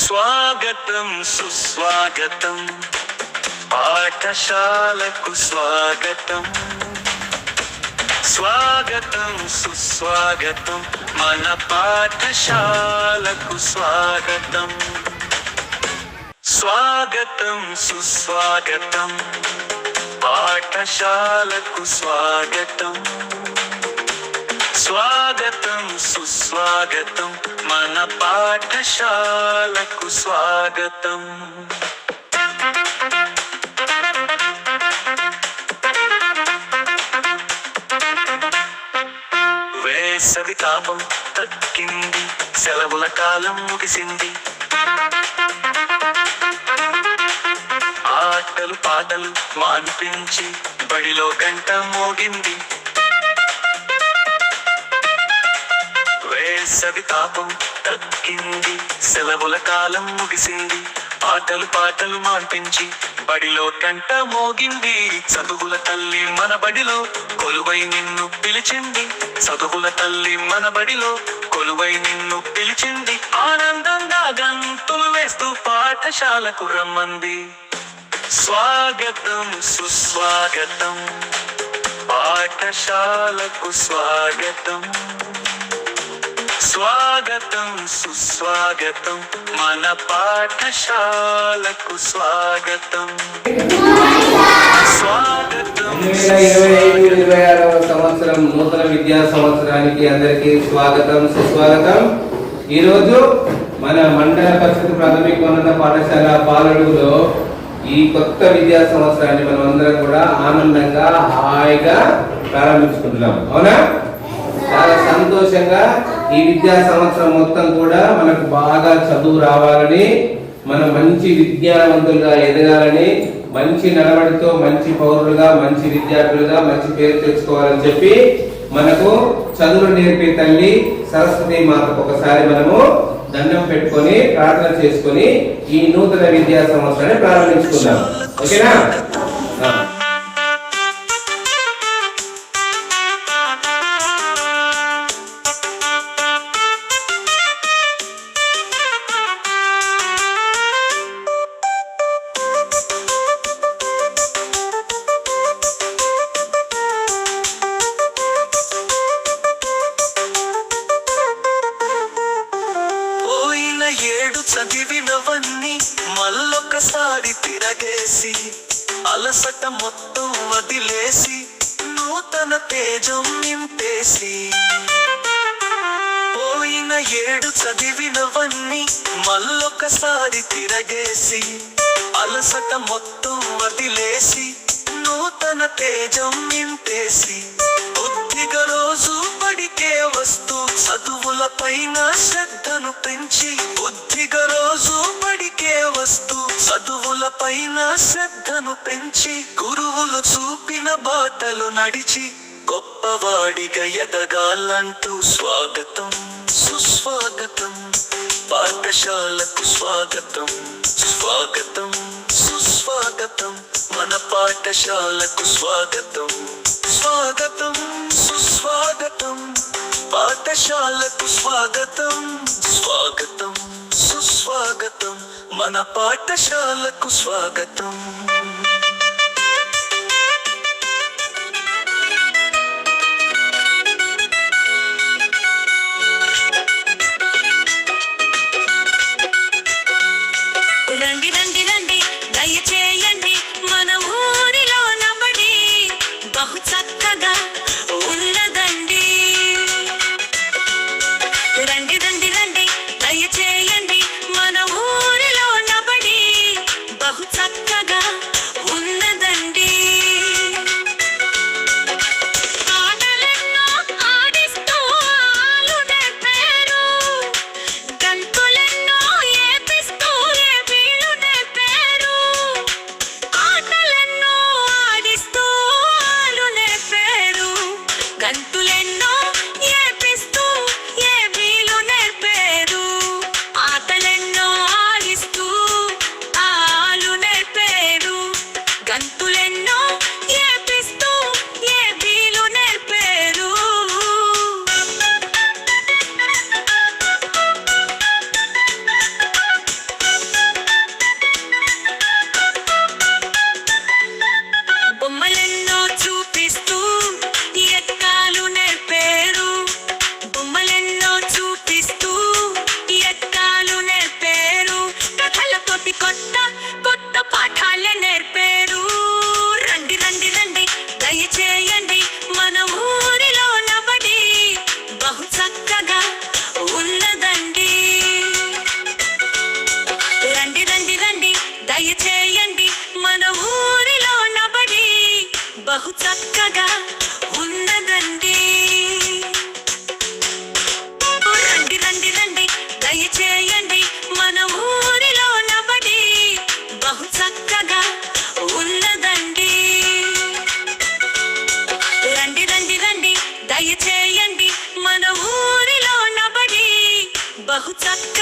స్వాగతం సుస్వాగతం పాఠశాలకు స్వాగతం. స్వాగతం సుస్వాగతం మన పాఠశాలకు స్వాగతం. స్వాగతం సుస్వాగతం పాఠశాలకు స్వాగతం. స్వాగతం సుస్వాగతం మన పాఠశాలకు స్వాగతం. వేసవి తాపం తగ్గింది, సెలవుల కాలం ముగిసింది. ఆటలు పాటలు మాన్పించి బడిలో గంట మోగింది. వేసవి తాపం తగ్గింది, సెలవుల కాలం ముగిసింది. ఆటలు పాటలు మాన్పించి బడిలో గంట మోగింది. చదువుల తల్లి మన బడిలో కొలువై నిన్ను పిలిచింది. చదువుల తల్లి మన బడిలో కొలువై నిన్ను పిలిచింది. ఆనందంగా గంతులు వేస్తూ పాఠశాలకు రమ్మంది. స్వాగతం సుస్వాగతం పాఠశాలకు స్వాగతం. స్వాగతం సుస్వాగతం మన పాఠశాలకు స్వాగతం. స్వాగతం 2025-26వ సంవత్సరం నూతన విద్యా సంవత్సరానికి అందరికీ స్వాగతం సుస్వాగతం. ఈరోజు మన మండల పరిషత్ ప్రాథమికోన్నత పాఠశాల పాలడుగులో ఈ కొత్త విద్యా సంవత్సరాన్ని మనం అందరం కూడా ఆనందంగా హాయిగా ప్రారంభించుకుంటున్నాం. అవునా? చాలా సంతోషంగా ఈ విద్యా సంవత్సరం మొత్తం కూడా మనకు బాగా చదువు రావాలని, మనం మంచి విద్యావంతులుగా ఎదగాలని, మంచి నడవడితో మంచి పౌరులుగా, మంచి విద్యార్థులుగా మంచి పేరు తెచ్చుకోవాలని చెప్పి మనకు చదువులు నేర్పే తల్లి సరస్వతి మాతకు ఒకసారి మనము దండం పెట్టుకొని ప్రార్థన చేసుకొని ఈ నూతన విద్యా సంవత్సరాన్ని ప్రారంభించుకుందాం. ఓకేనా? ఏడు చదివినవన్నీ మళ్ళొకసారి తిరగేసి, అలసట మొత్తం వదిలేసి, నూతన తేజం నింపేసి. పోయిన ఏడు చదివినవన్నీ మళ్ళొకసారి తిరగేసి, అలసట మొత్తం వదిలేసి, నూతన తేజం నింపేసి. బుద్ధిగా రోజు బడికే వస్తూ చదువుల పైన శ్రద్ధను పెంచి, బుద్ధిగా రోజు బడికే వస్తూ చదువుల పైన శ్రద్ధను పెంచి, గురువులు చూపిన బాటలు నడిచి గొప్పవాడిగా ఎదగాలంటూ స్వాగతం సుస్వాగతం పాఠశాలకు స్వాగతం. స్వాగతం సుస్వాగతం మన పాఠశాలకు స్వాగతం. స్వాగతం సుస్వాగతం పాఠశాలకు స్వాగతం. స్వాగతం సుస్వాగతం మన పాఠశాలకు స్వాగతం. రండి రండి రండి దయచేయండి, మన ఊరిలో నబడి బహు చక్కగా ఉన్నదండి. రండి రండి రండి దయచేయండి, మన ఊరిలో నబడి బహు చక్కగా ఉన్నదండి. ఆటలెన్నో ఆడిస్తూ ఆలు నేర్పారు, గంతులెన్నో ఏపిస్తూ ఏబీలు నేర్పారు. ఆటలెన్నో ఆడిస్తూ ఆలు నేర్పారు, గంతులెన్నో ఏపిస్తూ ఏబీలు నేర్పారు. ఆటలెన్నో ఆడిస్తూ ఆలు నేర్పారు, గంతులెన్నో ఏపిస్తూ ఏబీలు నేర్పారు. దయచేయండి మన ఊరిలో నబడి బహు చక్కగా